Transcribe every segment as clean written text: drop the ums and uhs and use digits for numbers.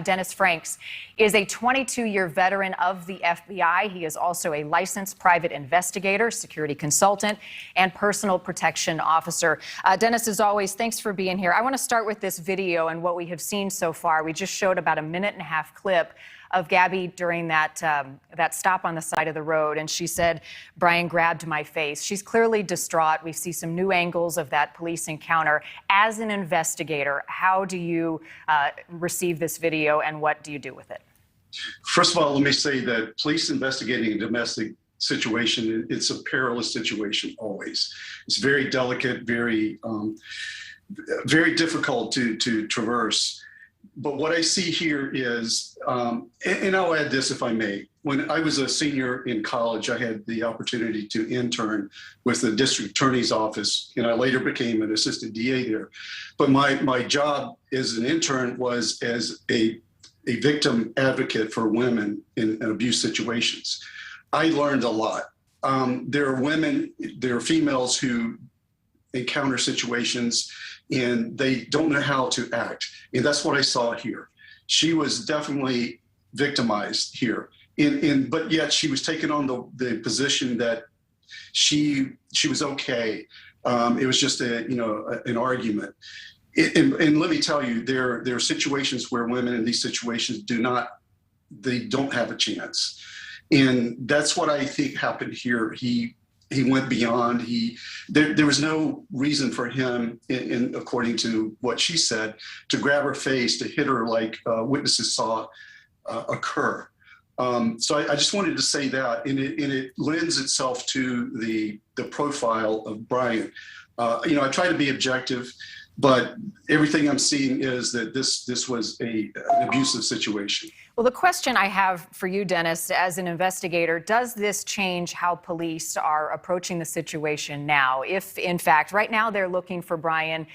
Dennis Franks is a 22-year veteran of the FBI. He is also a licensed private investigator, security consultant, and personal protection officer. Dennis, as always, thanks for being here. I want to start with this video and what we have seen so far. We just showed about a minute-and-a-half clip of Gabby during that stop on the side of the road, and she said, "Brian grabbed my face." She's clearly distraught. We see some new angles of that police encounter. As an investigator, how do you receive this video, and what do you do with it? First of all, let me say that police investigating a domestic situation, it's a perilous situation always. It's very delicate, very difficult to traverse. But what I see here is, and I'll add this if I may, when I was a senior in college, I had the opportunity to intern with the district attorney's office, and I later became an assistant DA there. But my job as an intern was as a victim advocate for women in abuse situations. I learned a lot. There are females who encounter situations and they don't know how to act. And that's what I saw here. She was definitely victimized here. But yet she was taken on the position that she was okay. It was just an argument. And let me tell you, there are situations where women in these situations don't have a chance. And that's what I think happened here. He went beyond. There was no reason for him, according to what she said, to grab her face, to hit her like witnesses saw occur. So I just wanted to say that, and it lends itself to the profile of Brian. I try to be objective, but everything I'm seeing is that this was an abusive situation. Well, the question I have for you, Dennis, as an investigator, does this change how police are approaching the situation now? If, in fact, right now they're looking for Brian,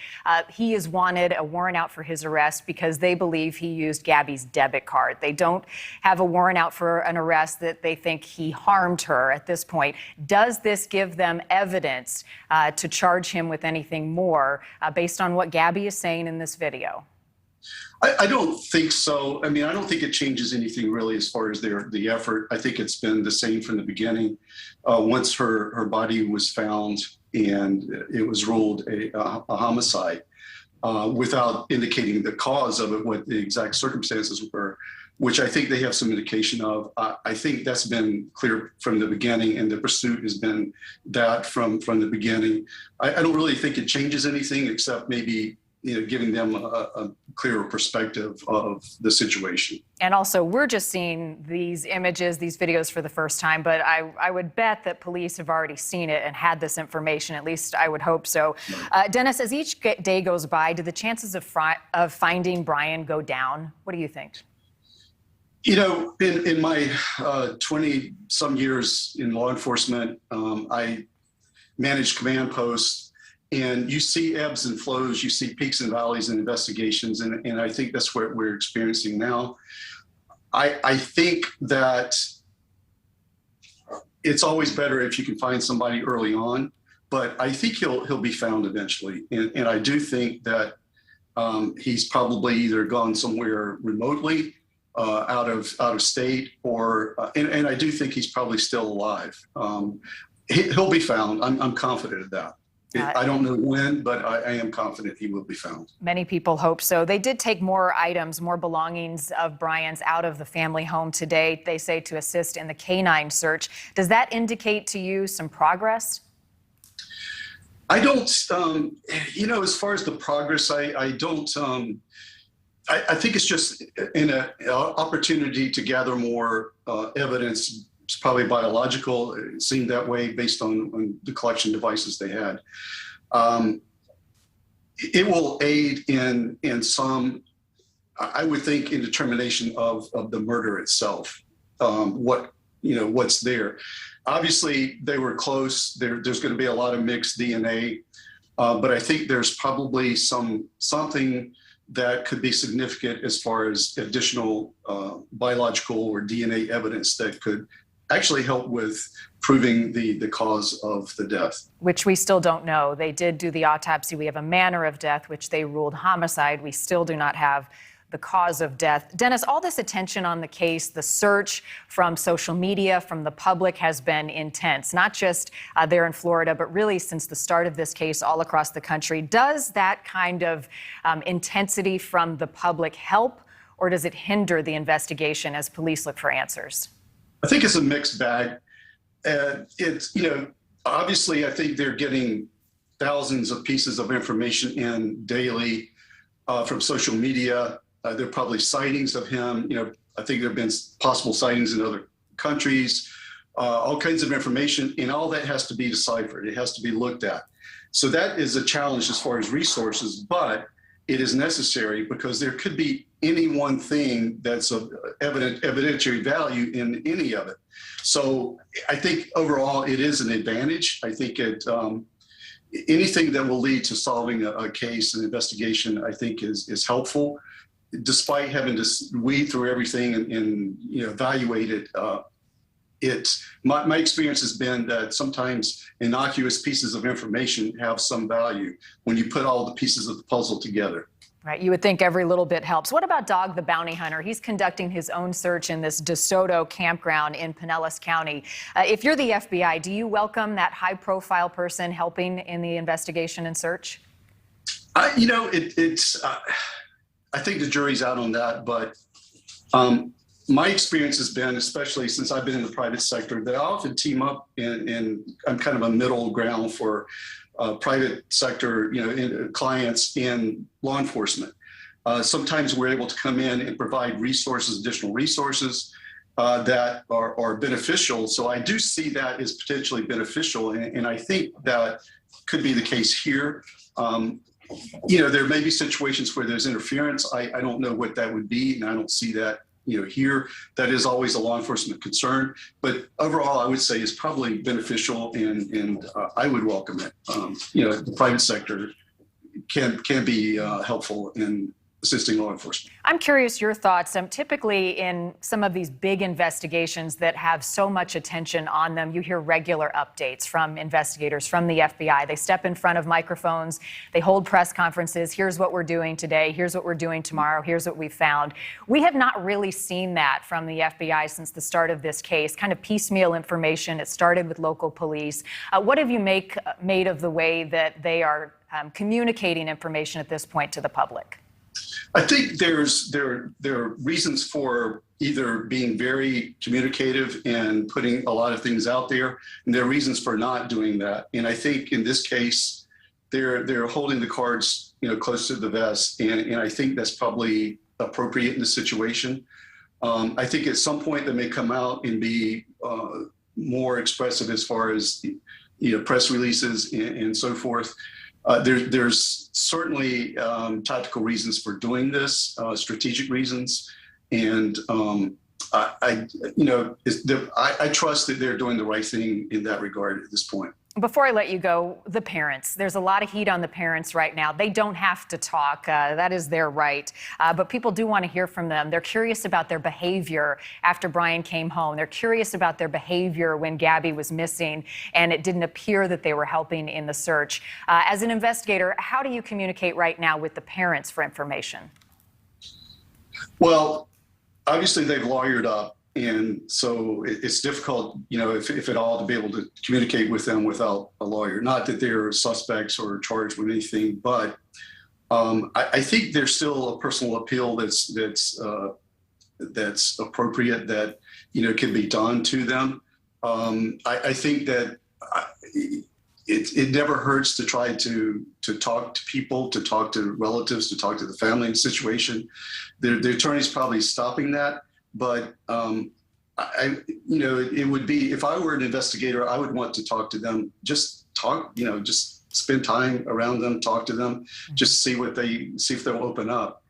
he is wanted, a warrant out for his arrest because they believe he used Gabby's debit card. They don't have a warrant out for an arrest that they think he harmed her at this point. Does this give them evidence to charge him with anything more based on what Gabby is saying in this video? I don't think so. I mean, I don't think it changes anything really as far as the effort. I think it's been the same from the beginning. Once her body was found and it was ruled a homicide without indicating the cause of it, what the exact circumstances were, which I think they have some indication of. I think that's been clear from the beginning, and the pursuit has been that from the beginning. I don't really think it changes anything except maybe giving them a clearer perspective of the situation. And also, we're just seeing these images, these videos for the first time, but I would bet that police have already seen it and had this information. At least I would hope so. Dennis, as each day goes by, do the chances of finding Brian go down? What do you think? In my 20-some years in law enforcement, I managed command posts. And you see ebbs and flows, you see peaks and valleys in investigations, and I think that's what we're experiencing now. I think that it's always better if you can find somebody early on, but I think he'll be found eventually. And I do think that he's probably either gone somewhere remotely, out of state, or and I do think he's probably still alive. He'll be found. I'm confident of that. I don't know when, but I am confident he will be found. Many people hope so. They did take more items, more belongings of Brian's out of the family home today, they say, to assist in the canine search. Does that indicate to you some progress? I don't, as far as the progress, I don't, I think it's just an opportunity to gather more evidence. It's probably biological. It seemed that way based on the collection devices they had. It will aid in some, I would think, in determination of the murder itself. What's there. Obviously, they were close. There's going to be a lot of mixed DNA, but I think there's probably something that could be significant as far as additional biological or DNA evidence that could actually help with proving the cause of the death. Which we still don't know. They did do the autopsy. We have a manner of death, which they ruled homicide. We still do not have the cause of death. Dennis, all this attention on the case, the search from social media, from the public has been intense, not just there in Florida, but really since the start of this case all across the country. Does that kind of intensity from the public help, or does it hinder the investigation as police look for answers? I think it's a mixed bag. It's, obviously, I think they're getting thousands of pieces of information in daily from social media. There are probably sightings of him. I think there have been possible sightings in other countries, all kinds of information, and all that has to be deciphered. It has to be looked at. So that is a challenge as far as resources, but it is necessary because there could be any one thing that's of evidentiary value in any of it. So I think overall it is an advantage. I think anything that will lead to solving a case, an investigation, I think is helpful, despite having to weed through everything and evaluate it. My experience has been that sometimes innocuous pieces of information have some value when you put all the pieces of the puzzle together. Right. You would think every little bit helps. What about Dog the Bounty Hunter? He's conducting his own search in this DeSoto campground in Pinellas County. If you're the FBI, do you welcome that high-profile person helping in the investigation and search? I think the jury's out on that, but my experience has been, especially since I've been in the private sector, that I often team up and I'm kind of a middle ground for private sector, clients in law enforcement. Sometimes we're able to come in and provide resources, additional resources that are beneficial. So I do see that as potentially beneficial, and I think that could be the case here. There may be situations where there's interference. I don't know what that would be, and I don't see that here. That is always a law enforcement concern, but overall I would say it's probably beneficial, and I would welcome it. The private sector can be helpful in assisting law enforcement. I'm curious your thoughts. Typically in some of these big investigations that have so much attention on them, you hear regular updates from investigators, from the FBI. They step in front of microphones, they hold press conferences. Here's what we're doing today. Here's what we're doing tomorrow. Here's what we found. We have not really seen that from the FBI since the start of this case, kind of piecemeal information. It started with local police. What have you made of the way that they are communicating information at this point to the public? I think there are reasons for either being very communicative and putting a lot of things out there, and there are reasons for not doing that. And I think in this case, they're holding the cards, close to the vest, and I think that's probably appropriate in the situation. I think at some point they may come out and be more expressive as far as press releases and so forth. There's certainly tactical reasons for doing this, strategic reasons, and I trust that they're doing the right thing in that regard at this point. Before I let you go, the parents. There's a lot of heat on the parents right now. They don't have to talk. That is their right. But people do want to hear from them. They're curious about their behavior after Brian came home. They're curious about their behavior when Gabby was missing, and it didn't appear that they were helping in the search. As an investigator, how do you communicate right now with the parents for information? Well, obviously they've lawyered up. And so it's difficult, if at all, to be able to communicate with them without a lawyer. Not that they're suspects or charged with anything, but I think there's still a personal appeal that's appropriate, that can be done to them. I think that it never hurts to try to talk to people, to talk to relatives, to talk to the family in the situation. The attorney's probably stopping that. But it would be, if I were an investigator, I would want to talk to them, just talk, just spend time around them, talk to them, just see if they'll open up.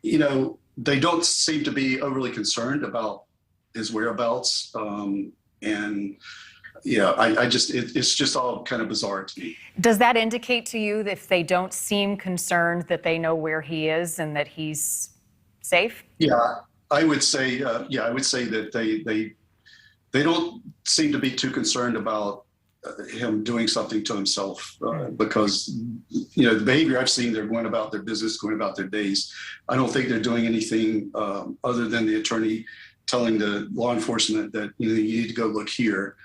They don't seem to be overly concerned about his whereabouts. It's just all kind of bizarre to me. Does that indicate to you that if they don't seem concerned, that they know where he is and that he's safe? Yeah. I would say that they don't seem to be too concerned about him doing something to himself because, the behavior I've seen, they're going about their business, going about their days. I don't think they're doing anything other than the attorney telling the law enforcement that, you need to go look here.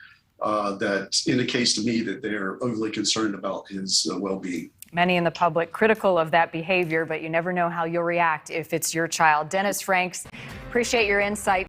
That indicates to me that they're overly concerned about his well-being. Many in the public critical of that behavior, but you never know how you'll react if it's your child. Dennis Franks, appreciate your insight.